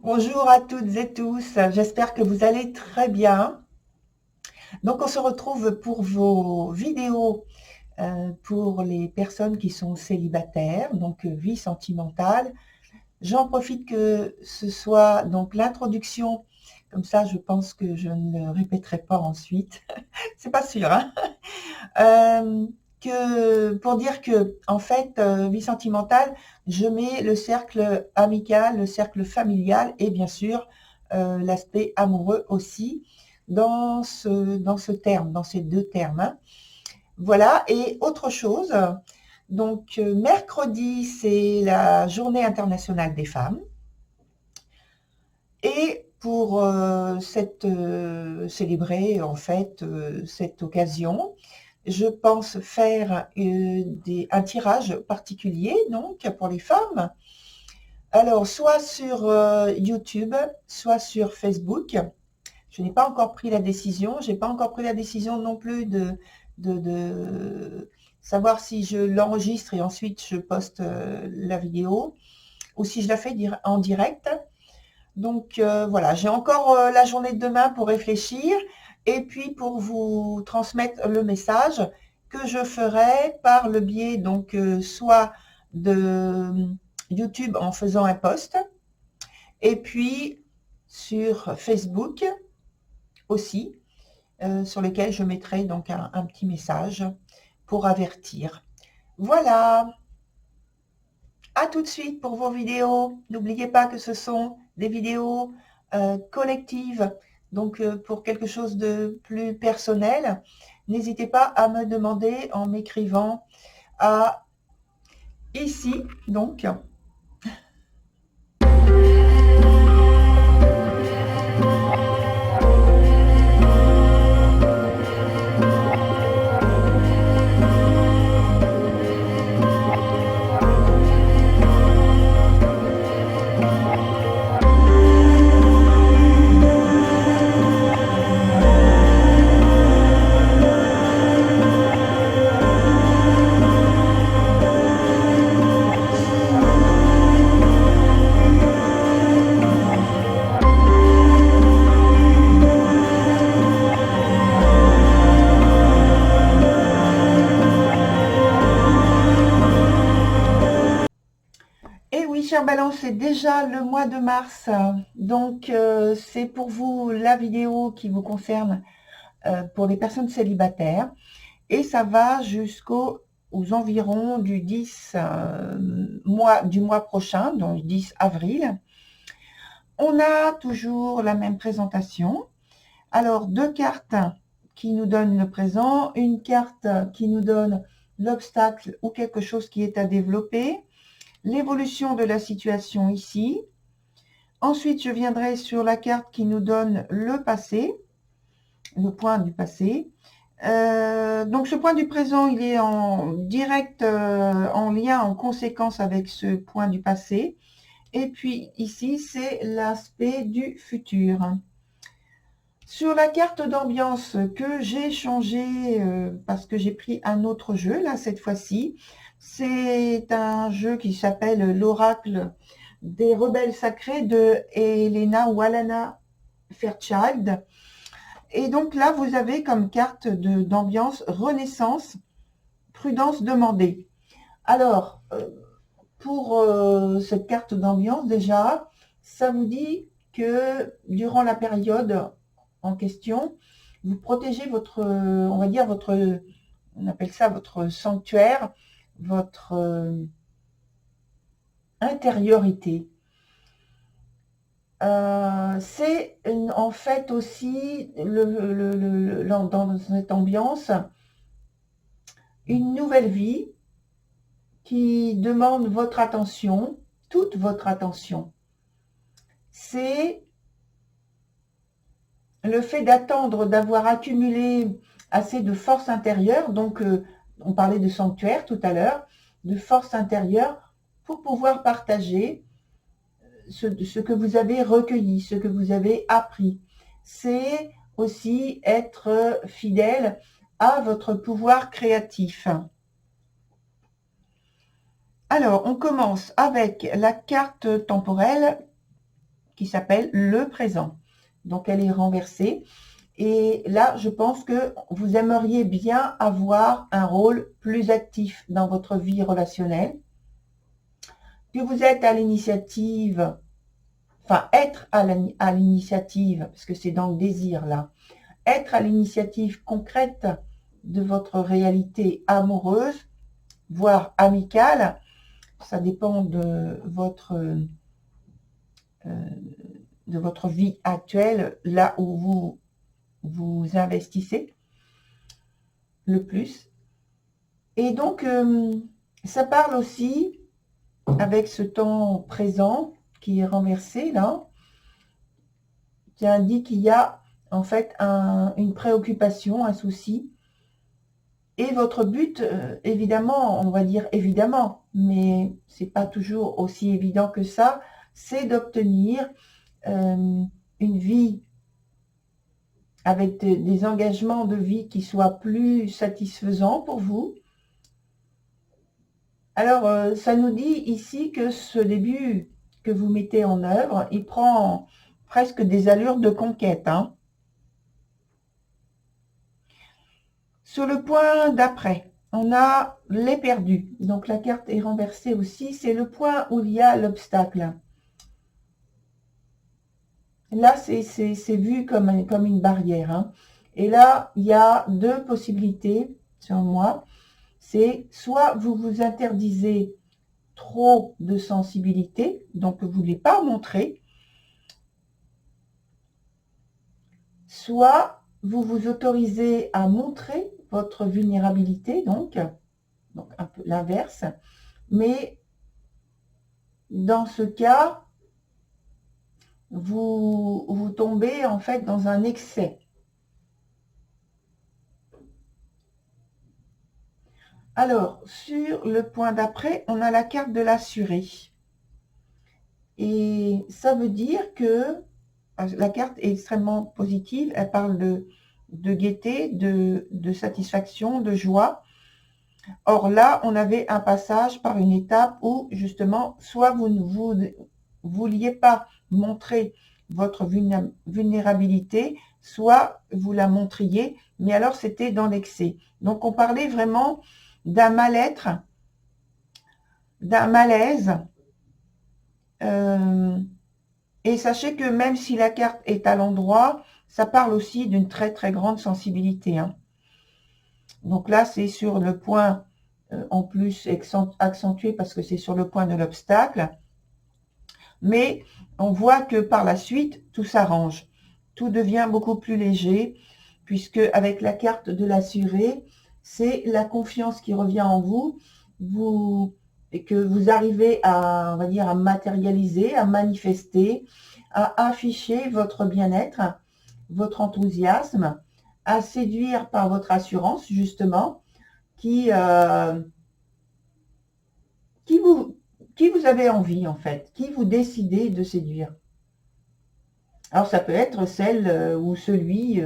Bonjour à toutes et tous, j'espère que vous allez très bien. Donc on se retrouve pour vos vidéos pour les personnes qui sont célibataires, donc vie sentimentale. J'en profite que ce soit donc l'introduction, comme ça je pense que je ne le répéterai pas ensuite, c'est pas sûr, hein. Euh, pour dire que en fait, vie sentimentale, je mets le cercle amical, le cercle familial et bien sûr l'aspect amoureux aussi dans ce terme, dans ces deux termes, hein. Voilà, et autre chose, donc mercredi, c'est la journée internationale des femmes. Et pour célébrer en fait cette occasion, je pense faire un tirage particulier donc pour les femmes. Alors soit sur YouTube, soit sur Facebook. Je n'ai pas encore pris la décision. J'ai pas encore pris la décision non plus de savoir si je l'enregistre et ensuite je poste la vidéo ou si je la fais en direct. Donc voilà, j'ai encore la journée de demain pour réfléchir et puis pour vous transmettre le message que je ferai par le biais donc soit de YouTube en faisant un post et puis sur Facebook aussi, sur lequel je mettrai donc un petit message pour avertir. Voilà, à tout de suite pour vos vidéos. N'oubliez pas que ce sont des vidéos collectives, donc pour quelque chose de plus personnel. N'hésitez pas à me demander en m'écrivant à ici, donc. Et oui, chère Balance, c'est déjà le mois de mars. Donc, c'est pour vous la vidéo qui vous concerne pour les personnes célibataires. Et ça va jusqu'aux environs du 10 du mois prochain, donc 10 avril. On a toujours la même présentation. Alors, deux cartes qui nous donnent le présent, une carte qui nous donne l'obstacle ou quelque chose qui est à développer, l'évolution de la situation ici. Ensuite, je viendrai sur la carte qui nous donne le passé, le point du passé. Donc, ce point du présent, il est en direct, en lien, en conséquence avec ce point du passé. Et puis, ici, c'est l'aspect du futur. Sur la carte d'ambiance que j'ai changé parce que j'ai pris un autre jeu, là, cette fois-ci, c'est un jeu qui s'appelle l'Oracle des rebelles sacrés de Helena Wallana Fairchild. Et donc là, vous avez comme carte d'ambiance Renaissance, prudence demandée. Alors, pour cette carte d'ambiance, déjà, ça vous dit que durant la période en question, vous protégez votre, on va dire, on appelle ça votre sanctuaire, votre intériorité. C'est en fait aussi, dans cette ambiance, une nouvelle vie qui demande votre attention, toute votre attention. C'est le fait d'attendre, d'avoir accumulé assez de force intérieure, donc on parlait de sanctuaire tout à l'heure, de force intérieure pour pouvoir partager ce que vous avez recueilli, ce que vous avez appris. C'est aussi être fidèle à votre pouvoir créatif. Alors, on commence avec la carte temporelle qui s'appelle le présent. Donc, elle est renversée. Et là, je pense que vous aimeriez bien avoir un rôle plus actif dans votre vie relationnelle, que vous êtes à l'initiative, enfin, être à l'initiative, parce que c'est dans le désir, là, être à l'initiative concrète de votre réalité amoureuse, voire amicale. Ça dépend de votre vie actuelle, là où vous investissez le plus. Et donc, ça parle aussi, avec ce temps présent qui est renversé là, qui indique qu'il y a en fait une préoccupation, un souci. Et votre but, évidemment, on va dire évidemment, mais c'est pas toujours aussi évident que ça, c'est d'obtenir une vie avec des engagements de vie qui soient plus satisfaisants pour vous. Alors, ça nous dit ici que ce début que vous mettez en œuvre, il prend presque des allures de conquête. Hein. Sur le point d'après, on a les perdus. Donc, la carte est renversée aussi. C'est le point où il y a l'obstacle. Là, c'est vu comme une barrière. Hein. Et là, il y a deux possibilités, sur moi. C'est soit vous vous interdisez trop de sensibilité, donc vous ne voulez pas montrer, soit vous vous autorisez à montrer votre vulnérabilité, donc un peu l'inverse, mais dans ce cas, vous tombez en fait dans un excès. Alors, sur le point d'après, on a la carte de l'assuré. Et ça veut dire que la carte est extrêmement positive. Elle parle de gaieté, de satisfaction, de joie. Or là, on avait un passage par une étape où, justement, soit vous ne vouliez pas montrer votre vulnérabilité, soit vous la montriez, mais alors c'était dans l'excès. Donc, on parlait vraiment d'un mal-être, d'un malaise. Et sachez que même si la carte est à l'endroit, ça parle aussi d'une très très grande sensibilité. Hein. Donc là, c'est sur le point, en plus accentué parce que c'est sur le point de l'obstacle. Mais on voit que par la suite, tout s'arrange. Tout devient beaucoup plus léger, puisque avec la carte de l'assuré, c'est la confiance qui revient en vous, et que vous arrivez à, on va dire, à matérialiser, à manifester, à afficher votre bien-être, votre enthousiasme, à séduire par votre assurance, justement, qui vous avez envie, en fait, qui vous décidez de séduire. Alors, ça peut être celle ou celui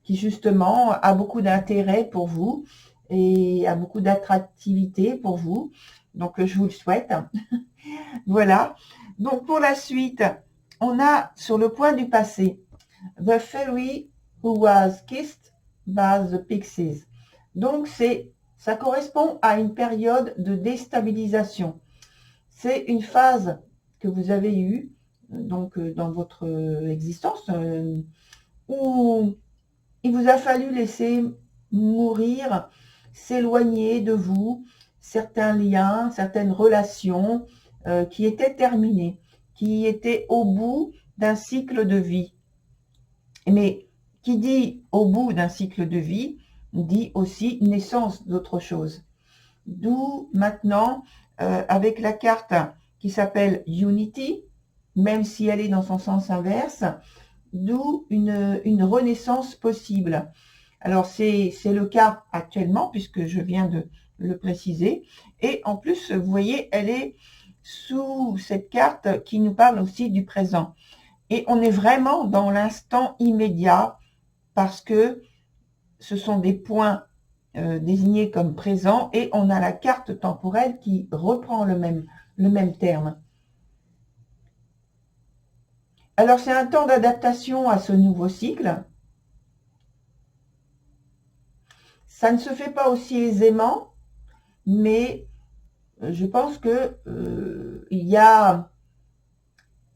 qui, justement, a beaucoup d'intérêt pour vous et a beaucoup d'attractivité pour vous. Donc, je vous le souhaite. Voilà. Donc, pour la suite, on a sur le point du passé, The Fairy who was kissed by the Pixies. Donc, ça correspond à une période de déstabilisation. C'est une phase que vous avez eue donc, dans votre existence où il vous a fallu laisser mourir, s'éloigner de vous, certains liens, certaines relations qui étaient terminées, qui étaient au bout d'un cycle de vie. Mais qui dit au bout d'un cycle de vie, dit aussi naissance d'autre chose. D'où maintenant, avec la carte qui s'appelle Unity, même si elle est dans son sens inverse, d'où une renaissance possible. Alors, c'est le cas actuellement, puisque je viens de le préciser. Et en plus, vous voyez, elle est sous cette carte qui nous parle aussi du présent. Et on est vraiment dans l'instant immédiat, parce que ce sont des points désignés comme présents, et on a la carte temporelle qui reprend le même terme. Alors, c'est un temps d'adaptation à ce nouveau cycle. Ça ne se fait pas aussi aisément, mais je pense que il y a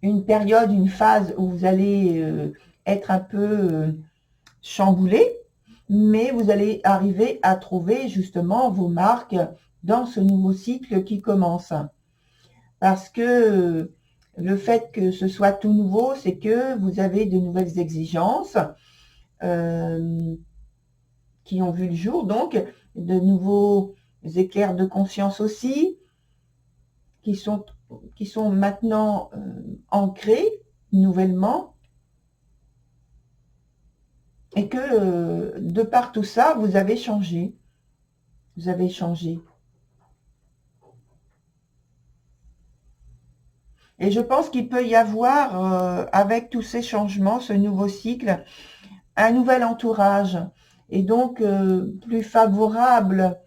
une période, une phase où vous allez être un peu chamboulé, mais vous allez arriver à trouver justement vos marques dans ce nouveau cycle qui commence. Parce que le fait que ce soit tout nouveau, c'est que vous avez de nouvelles exigences qui ont vu le jour, donc de nouveaux éclairs de conscience aussi, qui sont maintenant ancrés nouvellement, et que de par tout ça, vous avez changé. Vous avez changé. Et je pense qu'il peut y avoir, avec tous ces changements, ce nouveau cycle, un nouvel entourage. Et donc, plus favorable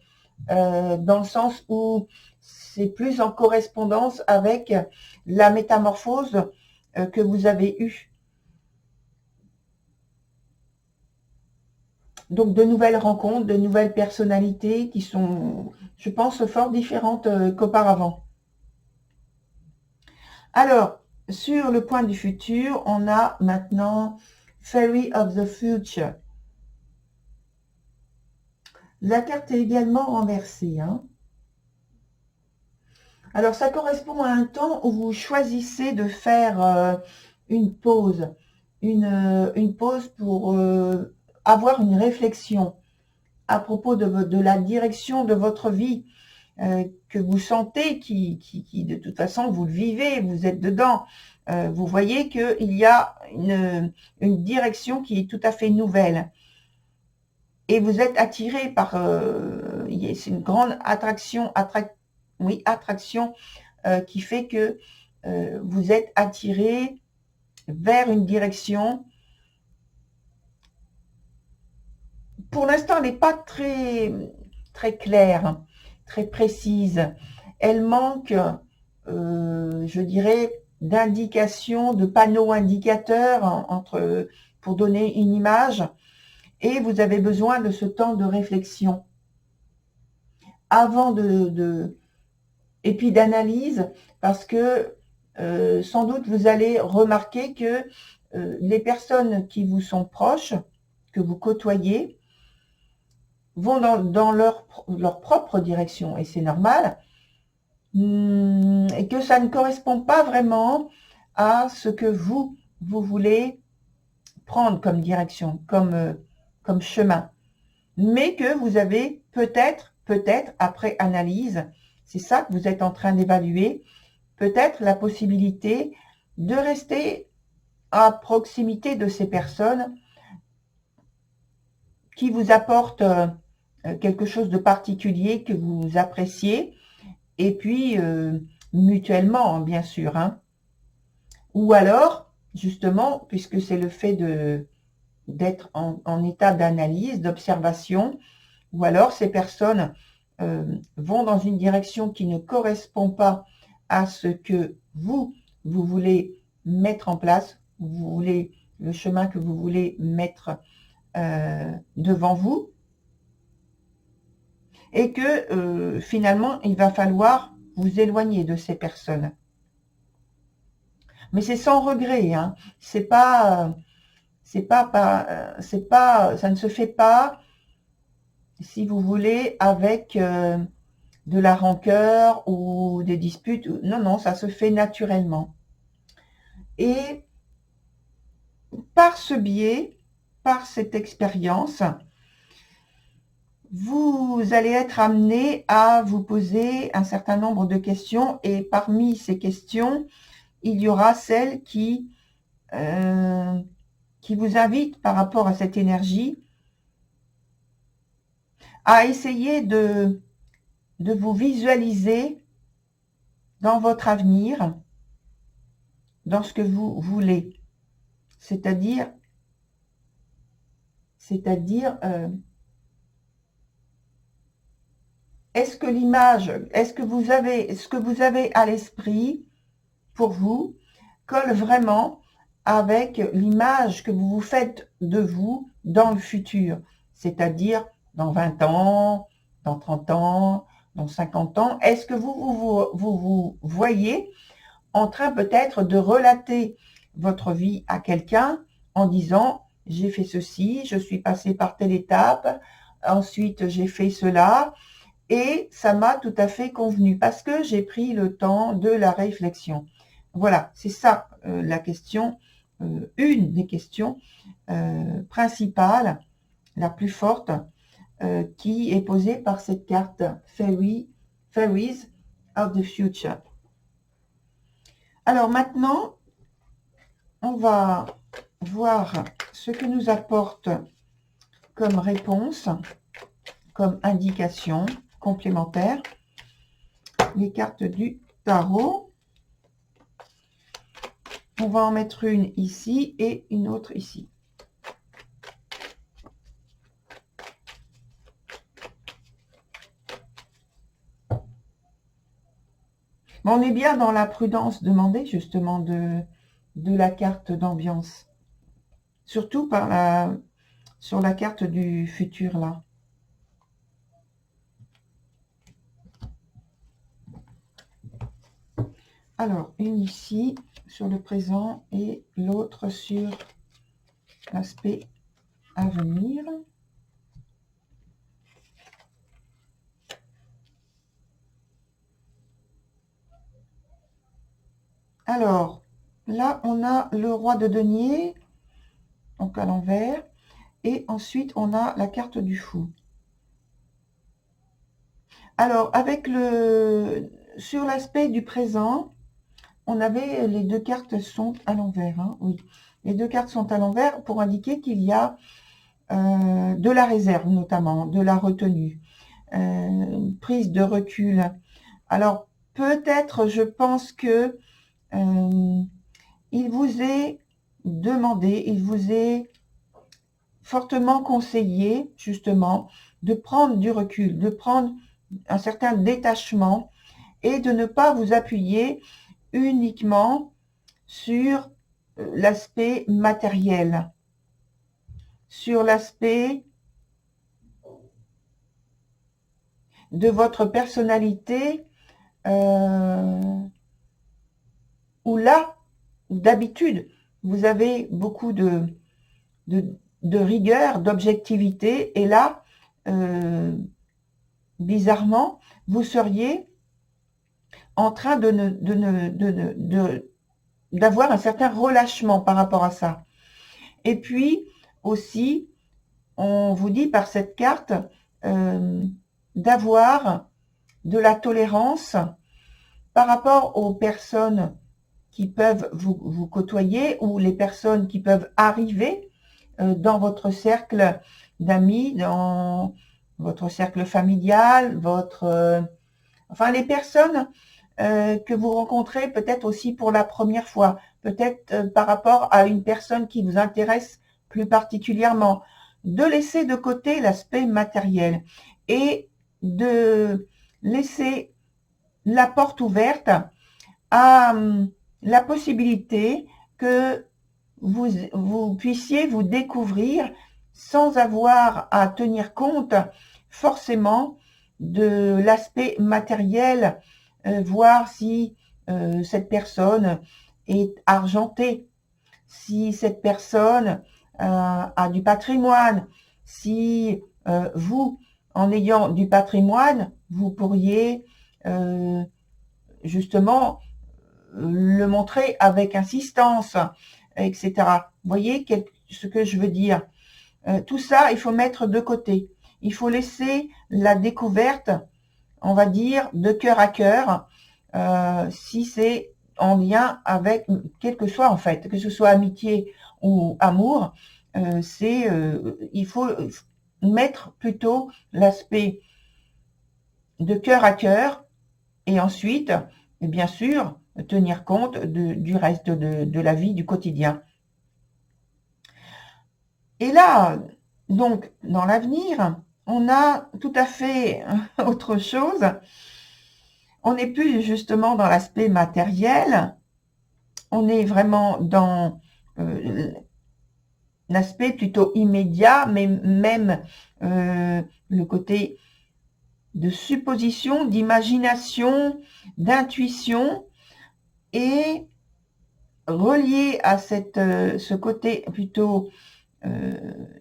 dans le sens où c'est plus en correspondance avec la métamorphose que vous avez eue. Donc, de nouvelles rencontres, de nouvelles personnalités qui sont, je pense, fort différentes qu'auparavant. Alors, sur le point du futur, on a maintenant Fairy of the Future. La carte est également renversée. Alors, ça correspond à un temps où vous choisissez de faire une pause. Une pause pour avoir une réflexion à propos de la direction de votre vie que vous sentez, qui de toute façon, vous le vivez, vous êtes dedans. Vous voyez qu'il y a une direction qui est tout à fait nouvelle. Et vous êtes attiré par... c'est une grande attraction, attraction qui fait que vous êtes attiré vers une direction. Pour l'instant, elle n'est pas très claire, très précise. Elle manque, je dirais, d'indications, de panneaux indicateurs pour donner une image. Et vous avez besoin de ce temps de réflexion avant et puis d'analyse, parce que sans doute vous allez remarquer que les personnes qui vous sont proches, que vous côtoyez, vont dans leur propre direction, et c'est normal, et que ça ne correspond pas vraiment à ce que vous voulez prendre comme direction, comme chemin, mais que vous avez peut-être, après analyse, c'est ça que vous êtes en train d'évaluer, peut-être la possibilité de rester à proximité de ces personnes qui vous apportent quelque chose de particulier que vous appréciez, et puis mutuellement, bien sûr. Ou alors, justement, puisque c'est le fait d'être en état d'analyse, d'observation, ou alors ces personnes vont dans une direction qui ne correspond pas à ce que vous voulez mettre en place, le chemin que vous voulez mettre devant vous, et que finalement, il va falloir vous éloigner de ces personnes. Mais c'est sans regret, ça ne se fait pas, si vous voulez, avec de la rancœur ou des disputes. Non, non, ça se fait naturellement. Et par ce biais, par cette expérience, vous allez être amené à vous poser un certain nombre de questions, et parmi ces questions, il y aura celles qui vous invitent, par rapport à cette énergie, à essayer de vous visualiser dans votre avenir, dans ce que vous voulez. C'est-à-dire est-ce que l'image, ce que vous avez à l'esprit pour vous, colle vraiment avec l'image que vous vous faites de vous dans le futur, c'est-à-dire dans 20 ans, dans 30 ans, dans 50 ans. Est-ce que vous voyez en train peut-être de relater votre vie à quelqu'un en disant « j'ai fait ceci, je suis passé par telle étape, ensuite j'ai fait cela et ça m'a tout à fait convenu parce que j'ai pris le temps de la réflexion ». Voilà, c'est ça la question, une des questions principales, la plus forte, qui est posée par cette carte Fairies of the Future. Alors maintenant, on va voir ce que nous apporte comme réponse, comme indication complémentaire, les cartes du tarot. On va en mettre une ici et une autre ici. On est bien dans la prudence demandée justement de la carte d'ambiance. Surtout sur la carte du futur là. Alors, une ici sur le présent et l'autre sur l'aspect à venir. Alors, là, on a le roi de denier, donc à l'envers, et ensuite, on a la carte du fou. Alors, sur l'aspect du présent, on avait les deux cartes sont à l'envers, hein, oui. Les deux cartes sont à l'envers pour indiquer qu'il y a de la réserve, notamment, de la retenue, une prise de recul. Alors, peut-être, je pense que il vous est demandé, il vous est fortement conseillé, justement, de prendre du recul, de prendre un certain détachement et de ne pas vous appuyer uniquement sur l'aspect matériel, sur l'aspect de votre personnalité, où là, d'habitude, vous avez beaucoup de rigueur, d'objectivité, et là, bizarrement, vous seriez en train d'avoir un certain relâchement par rapport à ça. Et puis, aussi, on vous dit par cette carte d'avoir de la tolérance par rapport aux personnes qui peuvent vous côtoyer ou les personnes qui peuvent arriver dans votre cercle d'amis, dans votre cercle familial, enfin les personnes que vous rencontrez peut-être aussi pour la première fois, peut-être par rapport à une personne qui vous intéresse plus particulièrement, de laisser de côté l'aspect matériel et de laisser la porte ouverte à la possibilité que vous puissiez vous découvrir sans avoir à tenir compte forcément de l'aspect matériel, voir si cette personne est argentée, si cette personne a du patrimoine, si vous, en ayant du patrimoine, vous pourriez justement le montrer avec insistance, etc. Vous voyez ce que je veux dire? Tout ça, il faut mettre de côté. Il faut laisser la découverte, on va dire, de cœur à cœur, si c'est en lien avec, quel que soit en fait, que ce soit amitié ou amour, il faut mettre plutôt l'aspect de cœur à cœur et ensuite, et bien sûr, tenir compte du reste de la vie, du quotidien. Et là, donc, dans l'avenir, on a tout à fait autre chose. On n'est plus justement dans l'aspect matériel, on est vraiment dans l'aspect plutôt immédiat, mais même le côté de supposition, d'imagination, d'intuition, et relié à ce côté plutôt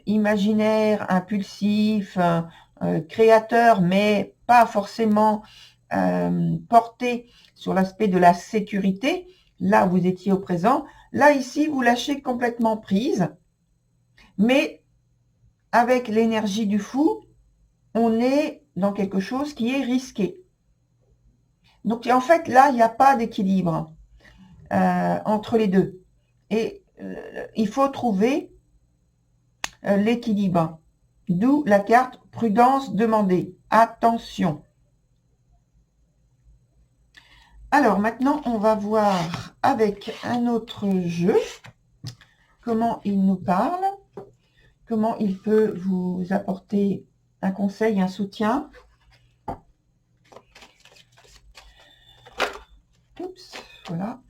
imaginaire, impulsif, créateur, mais pas forcément porté sur l'aspect de la sécurité. Là, vous étiez au présent. Là, ici, vous lâchez complètement prise. Mais avec l'énergie du fou, on est dans quelque chose qui est risqué. Donc, en fait, là, il n'y a pas d'équilibre entre les deux. Et il faut trouver l'équilibre. D'où la carte prudence demandée. Attention. Alors, maintenant, on va voir avec un autre jeu comment il nous parle, comment il peut vous apporter un conseil, un soutien. Oups, voilà.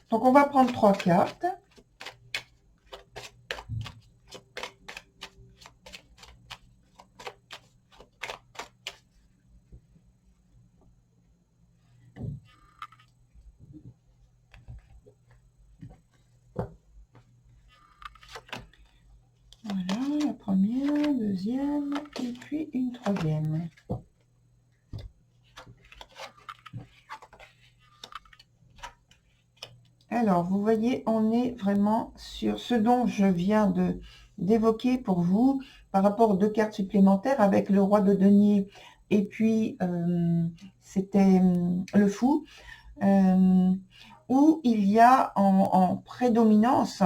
Donc, on va prendre 3 cartes. Voilà, la première, deuxième, et puis une troisième. Alors, vous voyez, on est vraiment sur ce dont je viens d'évoquer pour vous par rapport aux 2 cartes supplémentaires avec le roi de denier et puis c'était le fou, où il y a en prédominance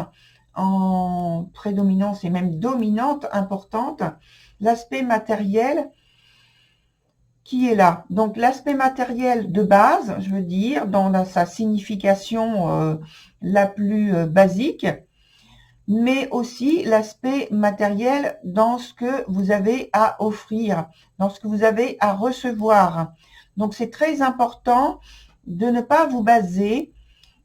et même dominante, importante, l'aspect matériel qui est là. Donc, l'aspect matériel de base, je veux dire, dans sa signification la plus basique, mais aussi l'aspect matériel dans ce que vous avez à offrir, dans ce que vous avez à recevoir. Donc, c'est très important de ne pas vous baser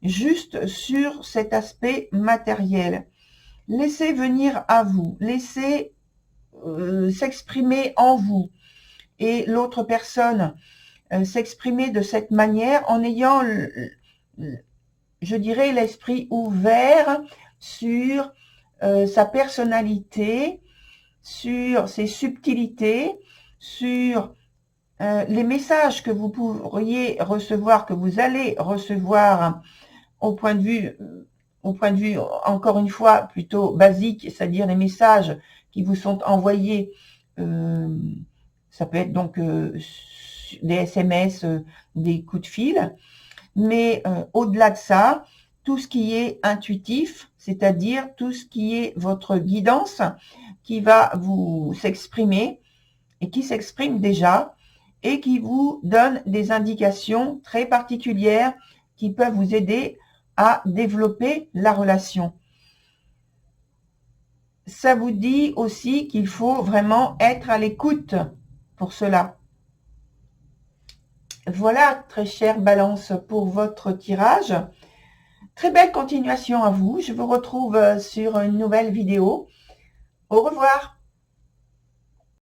juste sur cet aspect matériel. Laissez venir à vous, laissez s'exprimer en vous et l'autre personne s'exprimer de cette manière en ayant, je dirais, l'esprit ouvert sur sa personnalité, sur ses subtilités, sur les messages que vous pourriez recevoir, que vous allez recevoir au point de vue, encore une fois, plutôt basique, c'est-à-dire les messages qui vous sont envoyés. Ça peut être donc des SMS, des coups de fil, mais au-delà de ça, tout ce qui est intuitif, c'est-à-dire tout ce qui est votre guidance, qui va vous s'exprimer et qui s'exprime déjà et qui vous donne des indications très particulières qui peuvent vous aider à développer la relation. Ça vous dit aussi qu'il faut vraiment être à l'écoute pour cela. Voilà, très chère Balance, pour votre tirage. Très belle continuation à vous. Je vous retrouve sur une nouvelle vidéo. Au revoir.